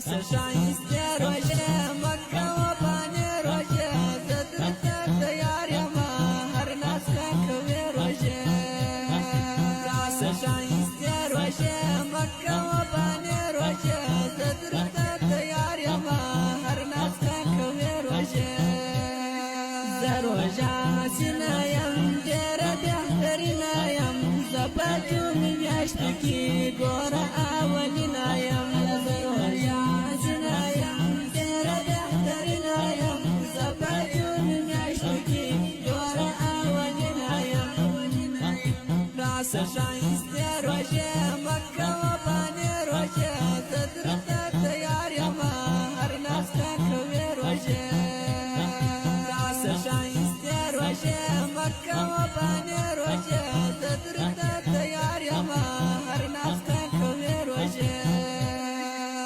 شایسته روژه مکه و بانی روژه زدرته تیار یما هر ناسکه کوی روژه شایسته روژه مکه و بانی روژه زدرته تیار یما هر ناسکه کوی روژه زروژه حسینه یم دیر بهترینه یم زبجو میاشتو کی گوره اولینه یم شایسته